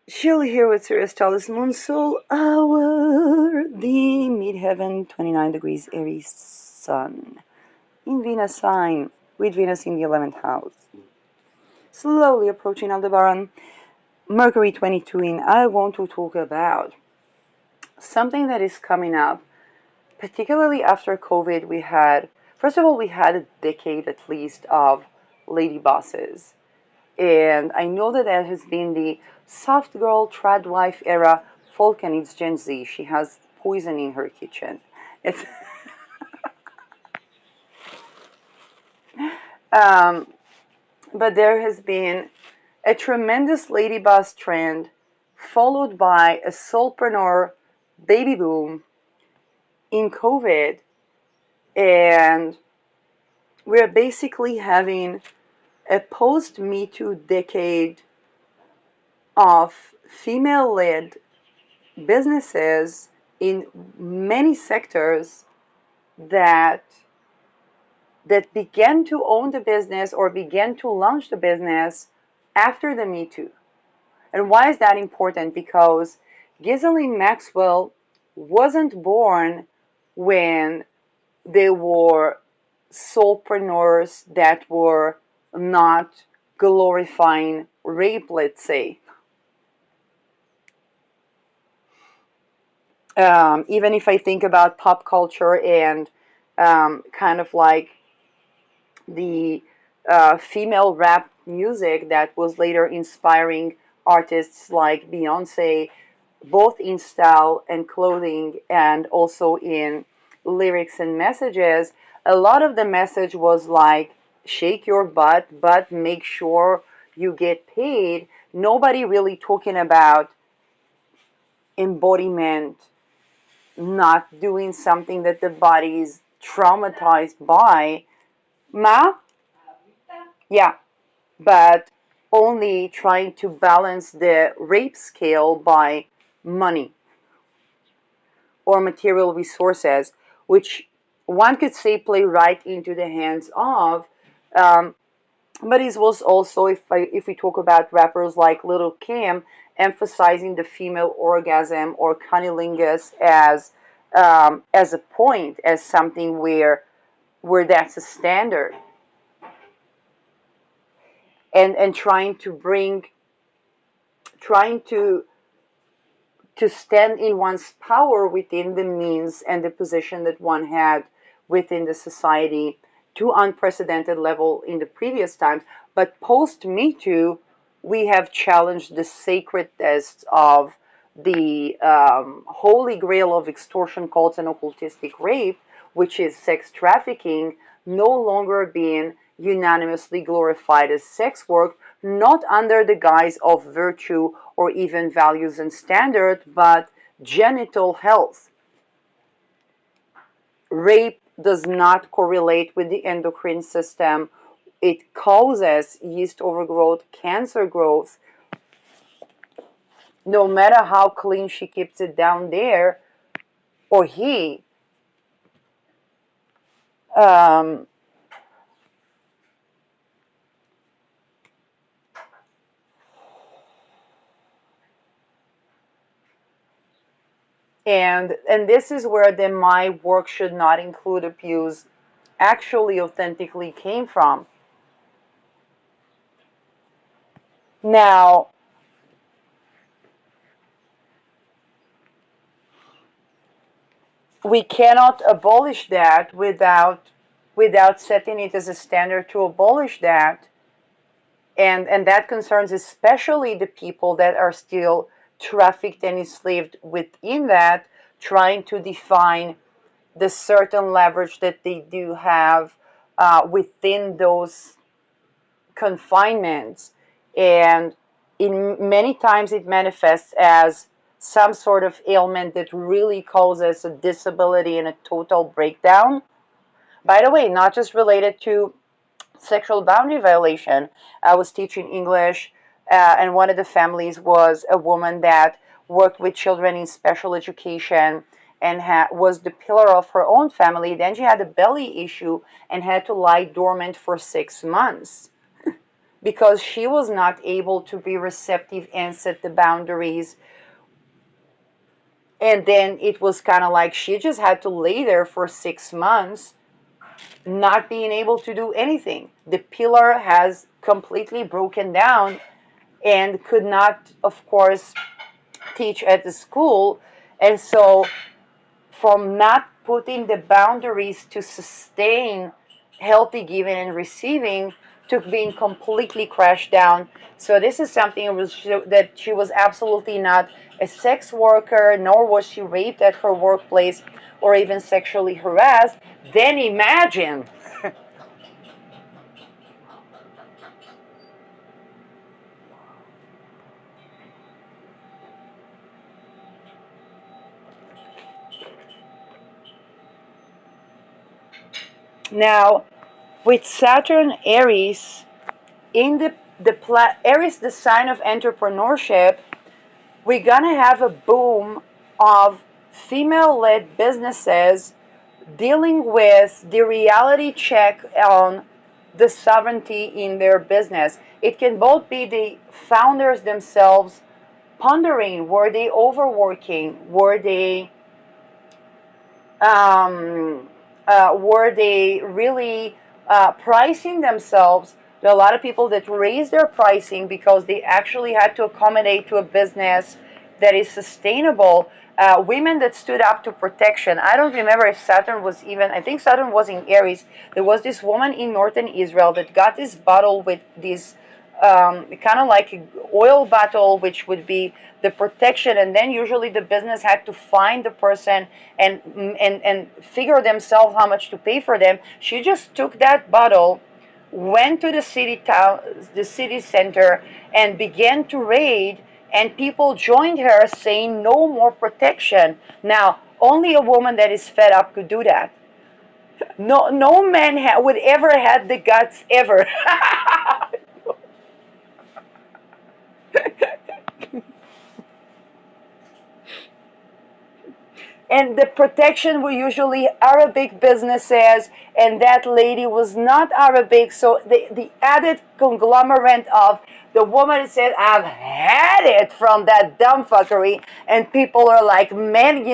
She'll here with Sirius Taurus Moon Soul Hour, the Midheaven 29 degrees Aries Sun in Venus sign with Venus in the 11th house. Slowly approaching Aldebaran, Mercury 22 in. I want to talk about something that is coming up, particularly after COVID. First of all, we had a decade at least of lady bosses. And I know that there has been the soft girl, trad wife era. Volcanic, it's Gen Z. She has poison in her kitchen. It's um, but there has been a tremendous lady boss trend, followed by a soulpreneur baby boom in COVID, and we're basically having a post Me Too decade of female-led businesses in many sectors that began to own the business or began to launch the business after the Me Too. And why is that important? Because Ghislaine Maxwell wasn't born when there were soulpreneurs that were not glorifying rape, let's say. Even if I think about pop culture and kind of like the female rap music that was later inspiring artists like Beyonce, both in style and clothing and also in lyrics and messages, a lot of the message was like, shake your butt, but make sure you get paid. Nobody really talking about embodiment, not doing something that the body is traumatized by. Ma? Yeah, but only trying to balance the rape scale by money or material resources, which one could say play right into the hands of. Um, but it was also, if we talk about rappers like Little Kim, emphasizing the female orgasm or cunnilingus as a point, as something where that's a standard, and trying to stand in one's power within the means and the position that one had within the society to unprecedented level in the previous times. But post Me Too, we have challenged the sacredness of the holy grail of extortion cults and occultistic rape, which is sex trafficking, no longer being unanimously glorified as sex work, not under the guise of virtue or even values and standards, but genital health. Rape does not correlate with the endocrine system. It causes yeast overgrowth, cancer growth. No matter how clean she keeps it down there, or he, um, and this is where the my work should not include abuse actually authentically came from. Now, we cannot abolish that without setting it as a standard to abolish that, and that concerns especially the people that are still trafficked and enslaved within that, trying to define the certain leverage that they do have within those confinements. And in many times it manifests as some sort of ailment that really causes a disability and a total breakdown. By the way, not just related to sexual boundary violation. I was teaching English, and one of the families was a woman that worked with children in special education and was the pillar of her own family. Then she had a belly issue and had to lie dormant for 6 months. because she was not able to be receptive and set the boundaries. And then it was kind of like she just had to lay there for 6 months, not being able to do anything. The pillar has completely broken down and could not, of course, teach at the school. And so, from not putting the boundaries to sustain healthy giving and receiving to being completely crashed down. So this is something that she was absolutely not a sex worker, nor was she raped at her workplace or even sexually harassed. Then imagine. Now, with Saturn Aries in Aries, the sign of entrepreneurship, we're gonna have a boom of female-led businesses dealing with the reality check on the sovereignty in their business. It can both be the founders themselves pondering, were they overworking, were they really pricing themselves? There are a lot of people that raise their pricing because they actually had to accommodate to a business that is sustainable. Women that stood up to protection. I don't remember if Saturn was even, I think Saturn was in Aries. There was this woman in northern Israel that got this bottle with this kind of like oil bottle, which would be the protection, and then usually the business had to find the person and figure themselves how much to pay for them. She just took that bottle, went to the city center, and began to raid, and people joined her saying no more protection. Now, only a woman that is fed up could do that. No man would ever had the guts ever. And the protection were usually Arabic businesses, and that lady was not Arabic. So the added conglomerate of the woman said, I've had it from that dumb fuckery, and people are like, men,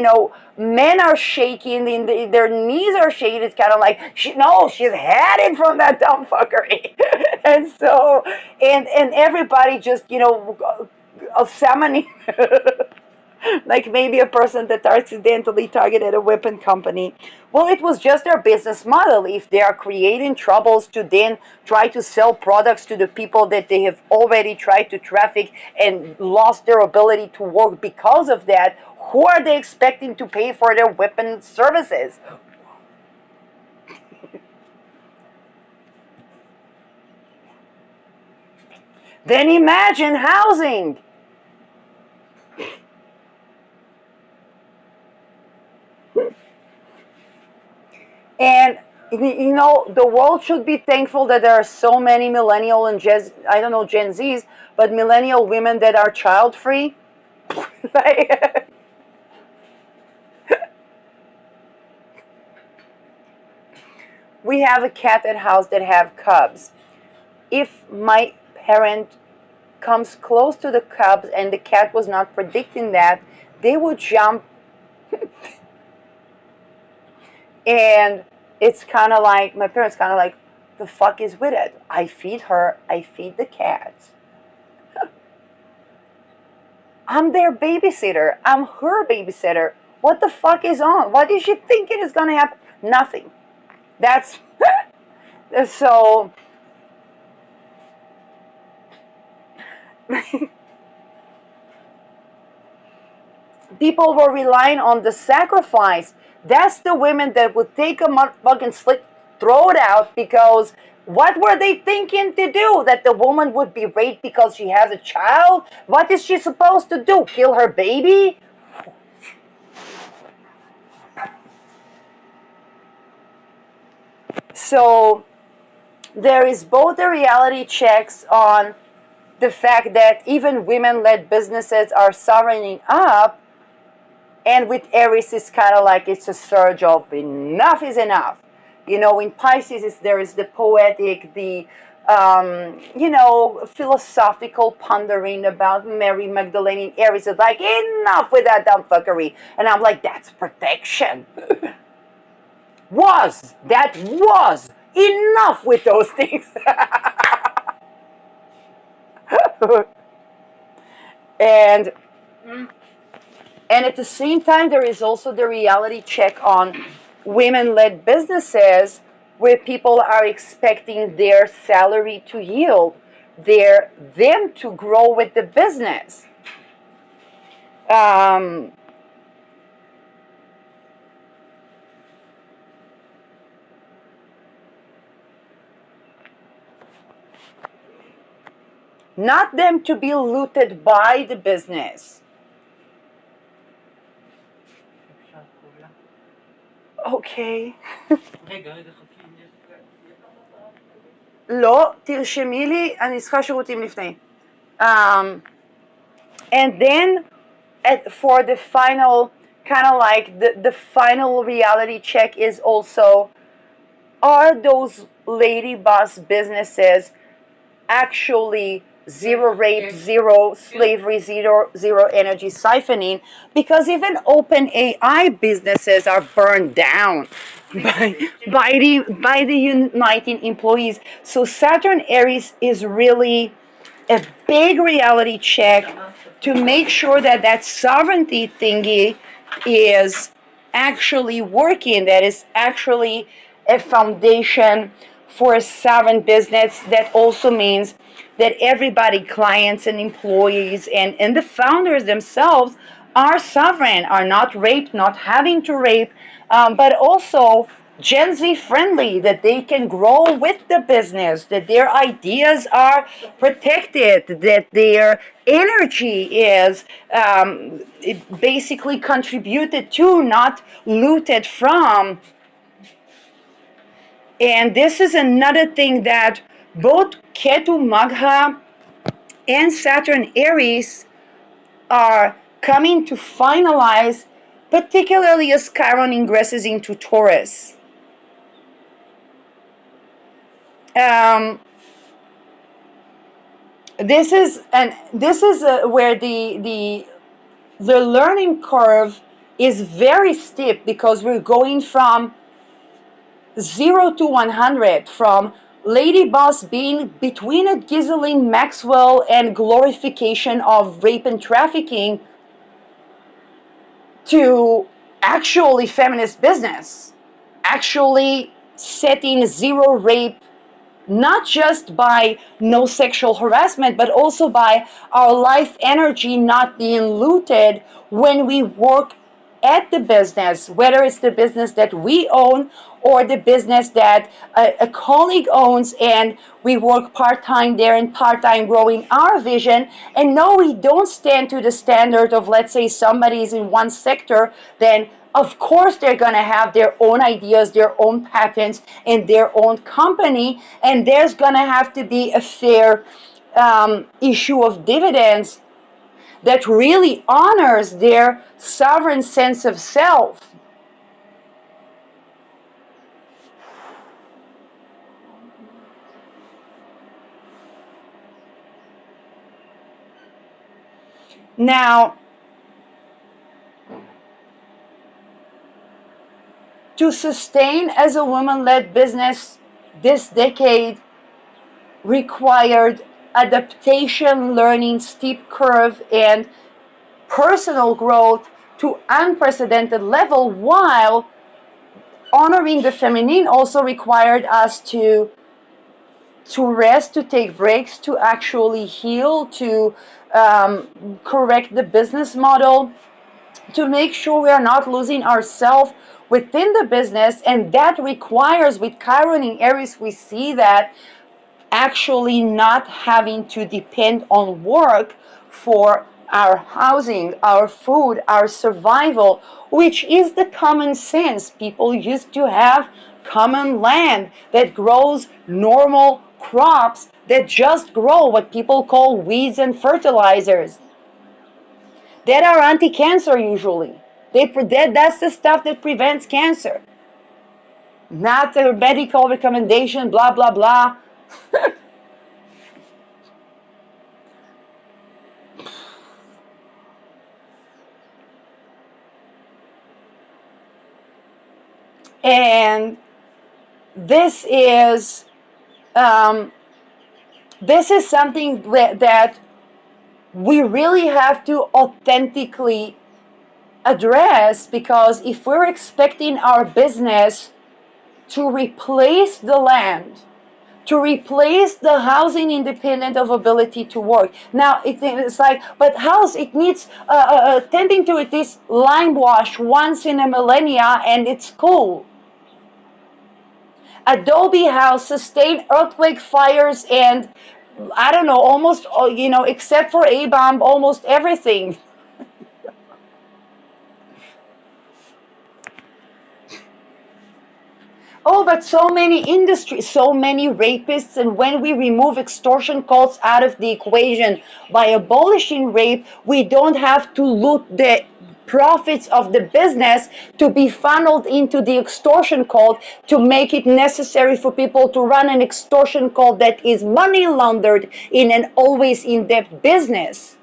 men are shaking, their knees are shaking. It's kind of like, no, she's had it from that dumb fuckery. And so, and everybody just, of salmon. Like maybe a person that accidentally targeted a weapon company. Well, it was just their business model. If they are creating troubles to then try to sell products to the people that they have already tried to traffic and lost their ability to work because of that, who are they expecting to pay for their weapon services? Then imagine housing. And the world should be thankful that there are so many millennial and I don't know, Gen Zs, but millennial women that are child free. Like, we have a cat at house that have cubs. If my parent comes close to the cubs and the cat was not predicting that, they would jump. And it's kind of like, my parents kind of like, the fuck is with it? I feed her, I feed the cats. I'm their babysitter. I'm her babysitter. What the fuck is on? What is she thinking is going to happen? Nothing. That's so. People were relying on the sacrifice. That's the women that would take a motherfucking slit, throw it out, because what were they thinking to do? That the woman would be raped because she has a child? What is she supposed to do? Kill her baby? So there is both the reality checks on the fact that even women-led businesses are sovereigning up, and with Aries, it's kind of like it's a surge of enough is enough. In Pisces, there is the poetic, the philosophical pondering about Mary Magdalene and Aries. It's like, enough with that dumb fuckery. And I'm like, that's protection. That was enough with those things. and and at the same time, there is also the reality check on women-led businesses where people are expecting their salary to yield, them to grow with the business. Um, Not them to be looted by the business. אוקיי. לא, תרשמי לי, אני צריכה שירותים לפני. And then for the final, kind of like the final reality check is also, are those lady boss businesses actually zero rape, zero slavery, zero energy siphoning? Because even open AI businesses are burned down by the uniting employees. So Saturn Aries is really a big reality check to make sure that that sovereignty thingy is actually working, that is actually a foundation for a sovereign business. That also means that everybody, clients and employees and the founders themselves, are sovereign, are not raped, not having to rape, but also Gen Z friendly, that they can grow with the business, that their ideas are protected, that their energy is basically contributed to, not looted from. And this is another thing that both Ketu Magha and Saturn Aries are coming to finalize, particularly as Chiron ingresses into Taurus. Um, this is where the learning curve is very steep, because we're going from 0 to 100, from Lady Boss being between a Ghislaine Maxwell and glorification of rape and trafficking, to actually feminist business, actually setting zero rape, not just by no sexual harassment, but also by our life energy not being looted when we work at the business, whether it's the business that we own or the business that a colleague owns, and we work part-time there and part-time growing our vision. And no, we don't stand to the standard of, let's say, somebody's in one sector, then of course they're going to have their own ideas, their own patents, and their own company, and there's going to have to be a fair issue of dividends that really honors their sovereign sense of self. Now, to sustain as a woman-led business this decade required adaptation, learning, steep curve, and personal growth to unprecedented level, while honoring the feminine also required us to rest, to take breaks, to actually heal, to correct the business model, to make sure we are not losing ourselves within the business. And that requires, with Chiron in Aries, we see that actually not having to depend on work for our housing, our food, our survival, which is the common sense. People used to have common land that grows normal crops that just grow what people call weeds and fertilizers that are anti-cancer usually. That's the stuff that prevents cancer, not the medical recommendation, blah, blah, blah. And this is um, this is something that we really have to authentically address, because if we're expecting our business to replace the land, to replace the housing independent of ability to work. Now it's like, but house, it needs tending to it is lime wash once in a millennia and it's cool. Adobe house sustain earthquake, fires, and I don't know, almost except for A bomb, almost everything. Oh, but so many industries, so many rapists, and when we remove extortion calls out of the equation by abolishing rape, we don't have to loot the profits of the business to be funneled into the extortion call to make it necessary for people to run an extortion call that is money laundered in an always in-depth business.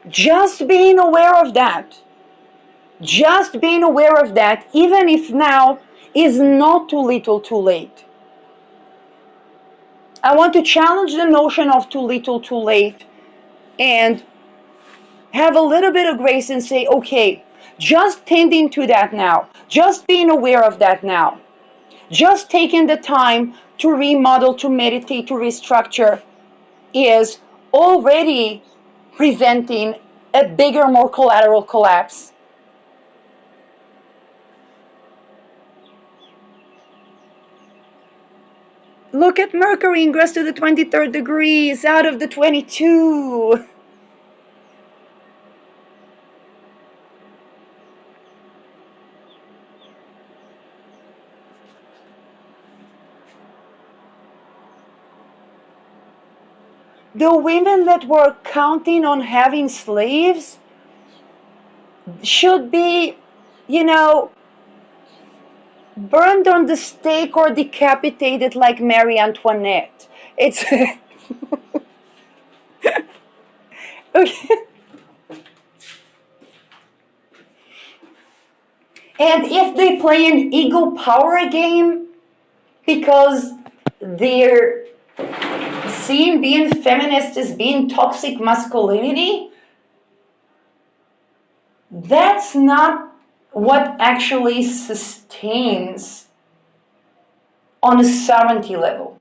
Just being aware of that, just being aware of that, even if now is not too little too late. I want to challenge the notion of too little too late and have a little bit of grace and say, okay, just tending to that now, just being aware of that now, just taking the time to remodel, to meditate, to restructure is already preventing a bigger, more collateral collapse. Look at Mercury ingress to the 23rd degree, it's out of the 22. The women that were counting on having slaves should be, you know, burned on the stake or decapitated like Marie Antoinette. It's okay. And if they play an ego power game because they're seen being feminist as being toxic masculinity, that's not what actually sustains on a sovereignty level.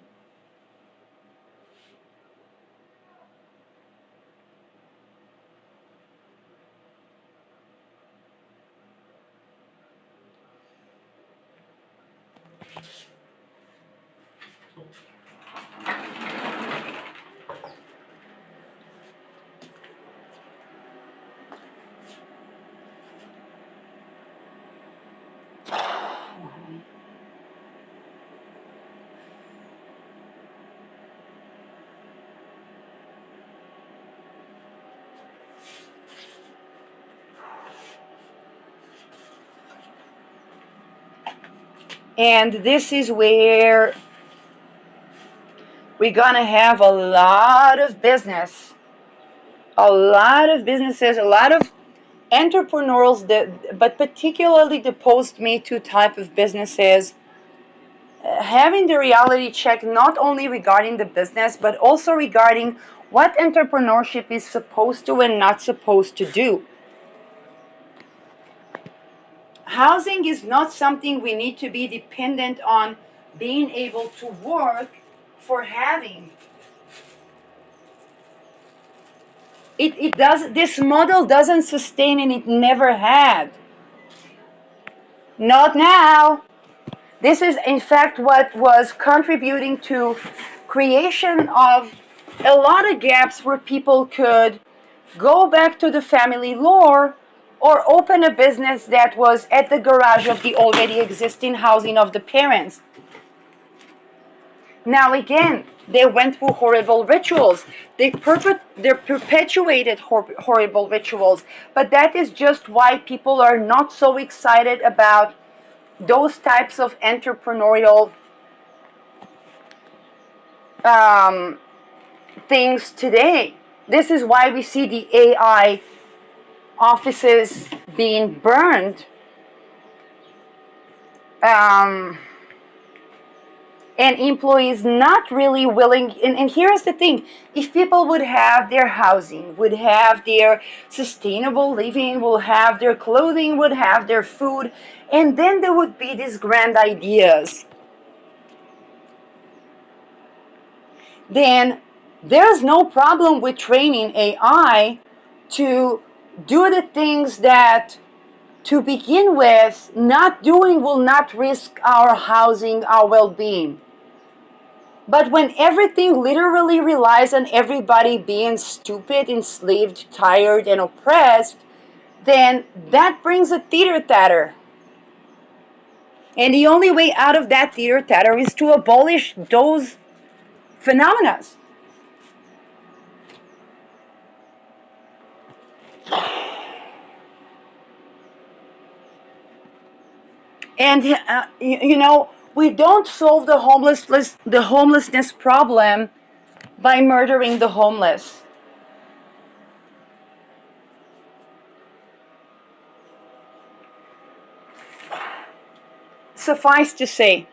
And this is where we're gonna have a lot of business, a lot of businesses, a lot of entrepreneurs, that, but particularly the post Me Too type of businesses, having the reality check not only regarding the business, but also regarding what entrepreneurship is supposed to and not supposed to do. Housing is not something we need to be dependent on being able to work for having. It does, this model doesn't sustain, and it never had. Not now. This is in fact what was contributing to creation of a lot of gaps where people could go back to the family lore or open a business that was at the garage of the already existing housing of the parents. Now again, they went through horrible rituals. They perpetuated horrible rituals. But that is just why people are not so excited about those types of entrepreneurial um, things today. This is why we see the AI offices being burned. Um, and employees not really willing, and here's the thing, if people would have their housing, would have their sustainable living, will have their clothing, would have their food, and then there would be these grand ideas, then there's no problem with training AI to do the things that to begin with not doing will not risk our housing, our well-being. But when everything literally relies on everybody being stupid, enslaved, tired, and oppressed, then that brings a teeter-tatter. And the only way out of that teeter-tatter is to abolish those phenomena. And we don't solve the homelessness problem by murdering the homeless. Suffice to say,